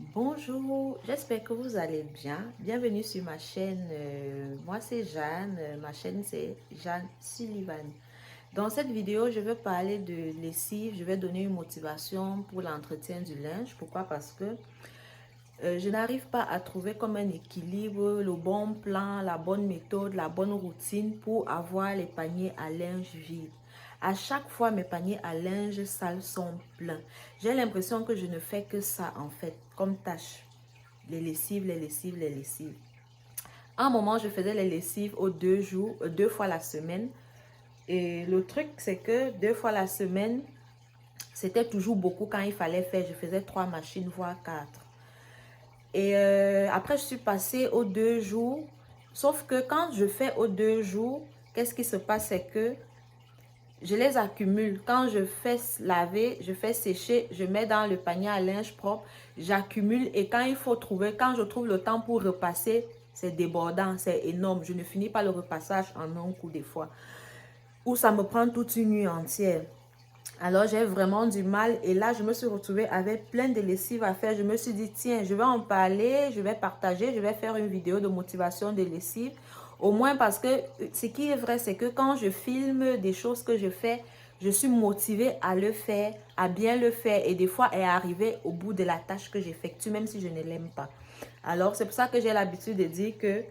Bonjour, j'espère que vous allez bien. Bienvenue sur ma chaîne. Moi, c'est Jeanne. Ma chaîne, c'est Jeanne Sullivan. Dans cette vidéo, je vais parler de lessive. Je vais donner une motivation pour l'entretien du linge. Pourquoi? Parce que je n'arrive pas à trouver comme un équilibre, le bon plan, la bonne méthode, la bonne routine pour avoir les paniers à linge vides. À chaque fois, mes paniers à linge sale sont pleins. J'ai l'impression que je ne fais que ça en fait, comme tâche. Les lessives, les lessives, les lessives. À un moment, je faisais les lessives aux 2 jours, 2 fois la semaine. Et le truc, c'est que 2 fois la semaine, c'était toujours beaucoup quand il fallait faire. Je faisais 3 machines, voire 4. Et après, je suis passée aux 2 jours. Sauf que quand je fais aux 2 jours, qu'est-ce qui se passe? C'est que je les accumule. Quand je fais laver, je fais sécher, je mets dans le panier à linge propre, j'accumule. Et quand il faut trouver, quand je trouve le temps pour repasser, c'est débordant, c'est énorme. Je ne finis pas le repassage en un coup des fois. Ou ça me prend toute une nuit entière. Alors, j'ai vraiment du mal. Et là, je me suis retrouvée avec plein de lessives à faire. Je me suis dit, tiens, je vais en parler, je vais partager, je vais faire une vidéo de motivation de lessive. Au moins parce que ce qui est vrai, c'est que quand je filme des choses que je fais, je suis motivée à le faire, à bien le faire. Et des fois, à arriver au bout de la tâche que j'effectue, même si je ne l'aime pas. Alors, c'est pour ça que j'ai l'habitude de dire que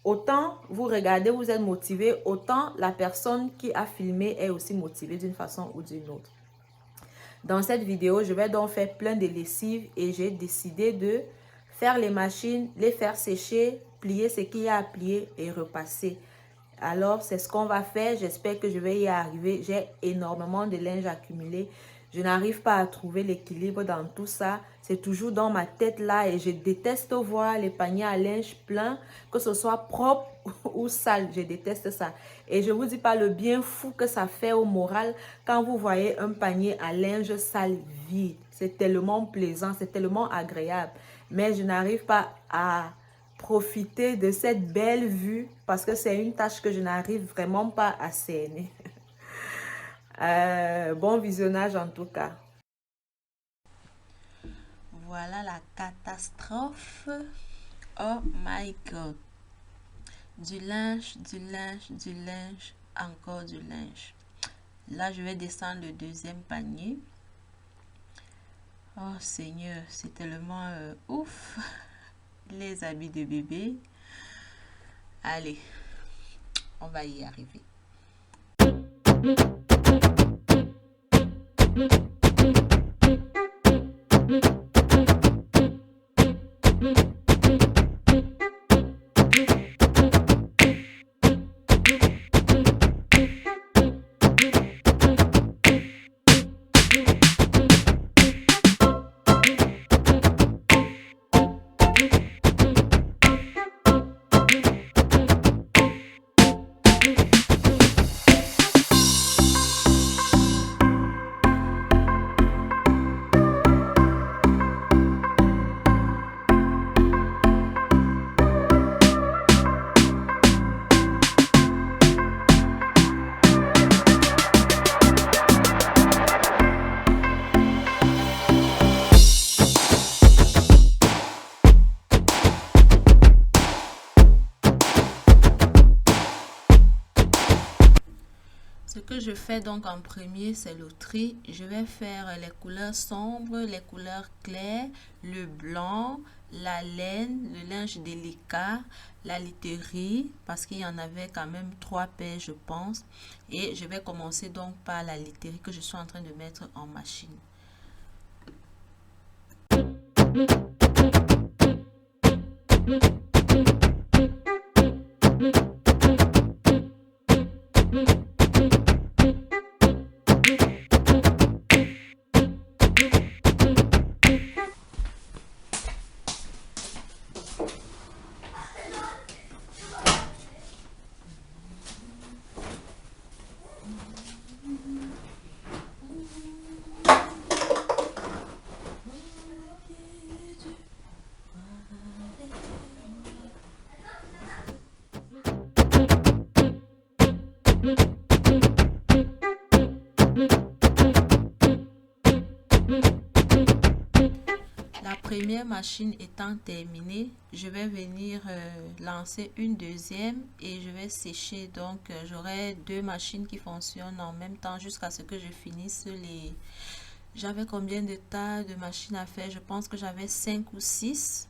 autant vous regardez, vous êtes motivé, autant la personne qui a filmé est aussi motivée d'une façon ou d'une autre. Dans cette vidéo, je vais donc faire plein de lessives et j'ai décidé de faire les machines, les faire sécher, plier ce qu'il y a à plier et repasser. Alors, c'est ce qu'on va faire. J'espère que je vais y arriver. J'ai énormément de linge accumulé. Je n'arrive pas à trouver l'équilibre dans tout ça. C'est toujours dans ma tête là et je déteste voir les paniers à linge pleins, que ce soit propre ou sale. Je déteste ça. Et je ne vous dis pas le bien fou que ça fait au moral quand vous voyez un panier à linge sale vide. C'est tellement plaisant, c'est tellement agréable. Mais je n'arrive pas à profiter de cette belle vue parce que c'est une tâche que je n'arrive vraiment pas à cerner. Bon visionnage en tout cas. Voilà la catastrophe. Oh my god. Du linge, du linge, du linge, encore du linge. Là, je vais descendre le deuxième panier. Oh Seigneur, c'est tellement ouf. Les habits de bébé. Allez, on va y arriver. Ce que je fais donc en premier, c'est le tri. Je vais faire les couleurs sombres, les couleurs claires, le blanc, la laine, le linge délicat, la literie, parce qu'il y en avait quand même 3 paires, je pense. Et je vais commencer donc par la literie que je suis en train de mettre en machine. première machine étant terminée, je vais venir lancer une deuxième et je vais sécher. Donc, j'aurai deux machines qui fonctionnent en même temps jusqu'à ce que je finisse les... J'avais combien de tas de machines à faire? Je pense que j'avais 5 ou 6.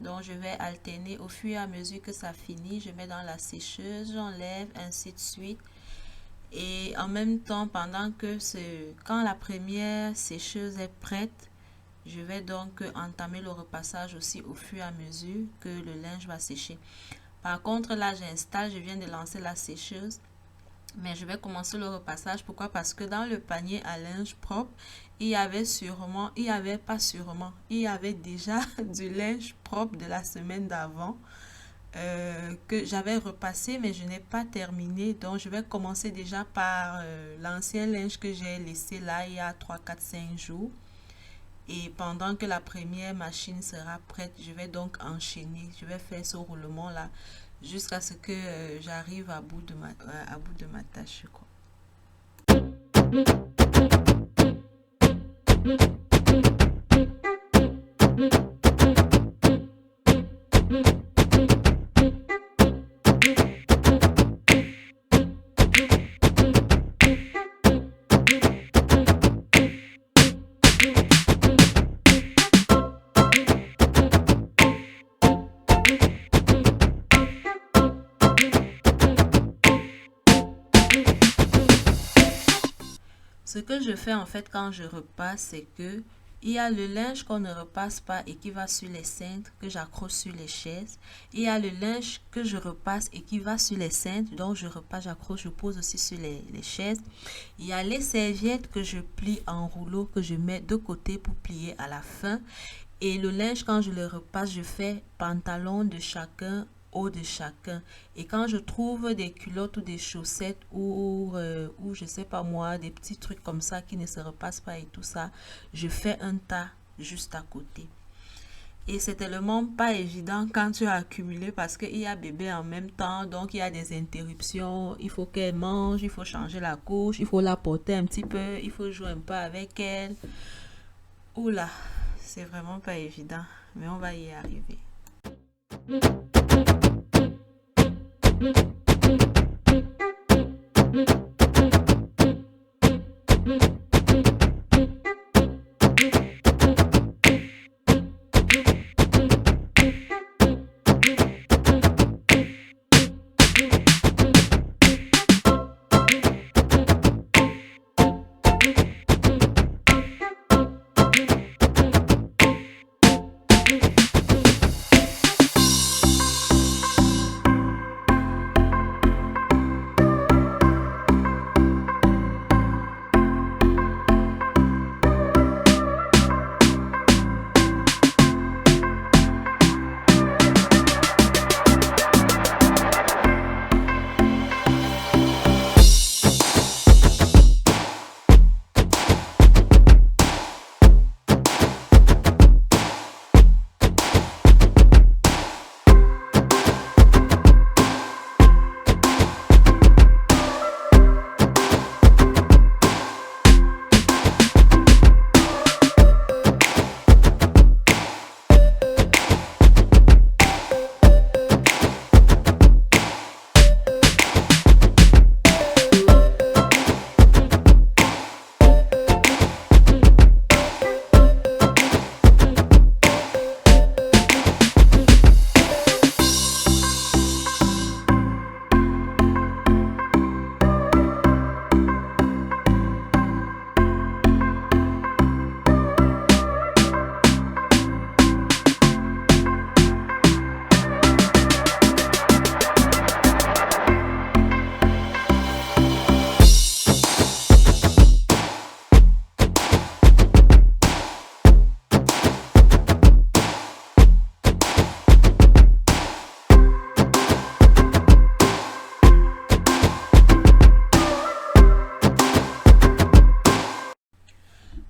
Donc, je vais alterner au fur et à mesure que ça finit. Je mets dans la sécheuse, j'enlève, ainsi de suite. Et en même temps, quand la première sécheuse est prête, je vais donc entamer le repassage aussi au fur et à mesure que le linge va sécher. Par contre, là, j'installe, je viens de lancer la sécheuse, mais je vais commencer le repassage. Pourquoi? Parce que dans le panier à linge propre, il y avait déjà du linge propre de la semaine d'avant que j'avais repassé, mais je n'ai pas terminé. Donc, je vais commencer déjà par l'ancien linge que j'ai laissé là il y a 3, 4, 5 jours. Et pendant que la première machine sera prête, je vais donc enchaîner. Je vais faire ce roulement-là jusqu'à ce que j'arrive à bout de ma tâche, quoi. Ce que je fais en fait quand je repasse, c'est que il y a le linge qu'on ne repasse pas et qui va sur les cintres que j'accroche sur les chaises. Il y a le linge que je repasse et qui va sur les cintres, donc je repasse, j'accroche, je pose aussi sur les chaises. Il y a les serviettes que je plie en rouleau, que je mets de côté pour plier à la fin. Et le linge, quand je le repasse, je fais pantalon de chacun, haut de chacun. Et quand je trouve des culottes ou des chaussettes ou je sais pas moi, des petits trucs comme ça qui ne se repassent pas et tout ça, je fais un tas juste à côté. Et c'est tellement pas évident quand tu as accumulé parce qu'il y a bébé en même temps, donc il y a des interruptions, il faut qu'elle mange, il faut changer la couche, il faut la porter un petit peu, il faut jouer un peu avec elle. Oula, c'est vraiment pas évident, mais on va y arriver.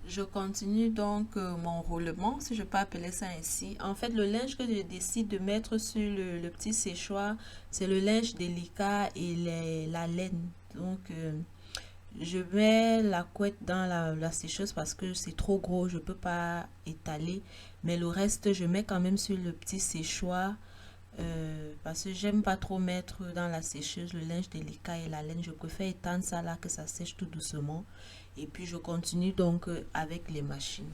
Je continue donc mon roulement, si je peux appeler ça ainsi. En fait, le linge que je décide de mettre sur le petit séchoir, c'est le linge délicat et la laine. Donc, Je mets la couette dans la sécheuse parce que c'est trop gros, je peux pas étaler. Mais le reste, je mets quand même sur le petit séchoir parce que j'aime pas trop mettre dans la sécheuse le linge délicat et la laine. Je préfère étendre ça là que ça sèche tout doucement. Et puis je continue donc avec les machines.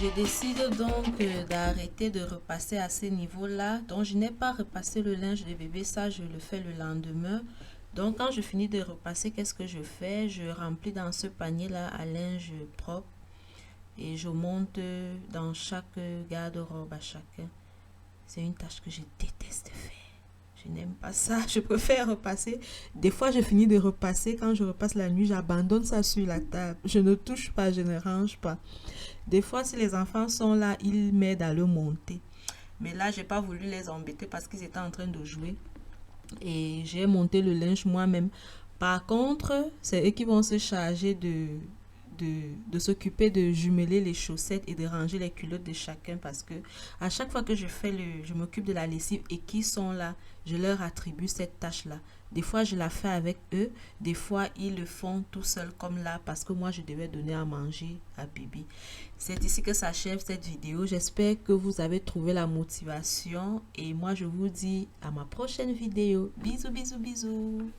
Je décide donc d'arrêter de repasser à ce niveau-là. Donc, je n'ai pas repassé le linge de bébé. Ça, je le fais le lendemain. Donc, quand je finis de repasser, qu'est-ce que je fais? Je remplis dans ce panier-là à linge propre et je monte dans chaque garde-robe à chacun. C'est une tâche que je déteste faire. Je n'aime pas ça. Je préfère repasser. Des fois, je finis de repasser. Quand je repasse la nuit, j'abandonne ça sur la table. Je ne touche pas, je ne range pas. Des fois, si les enfants sont là, ils m'aident à le monter. Mais là, j'ai pas voulu les embêter parce qu'ils étaient en train de jouer. Et j'ai monté le linge moi-même. Par contre, c'est eux qui vont se charger de s'occuper de jumeler les chaussettes et de ranger les culottes de chacun parce que à chaque fois que je m'occupe de la lessive et qu'ils sont là, je leur attribue cette tâche-là. Des fois, je la fais avec eux. Des fois, ils le font tout seuls comme là parce que moi, je devais donner à manger à Bibi. C'est ici que s'achève cette vidéo. J'espère que vous avez trouvé la motivation et moi, je vous dis à ma prochaine vidéo. Bisous, bisous, bisous.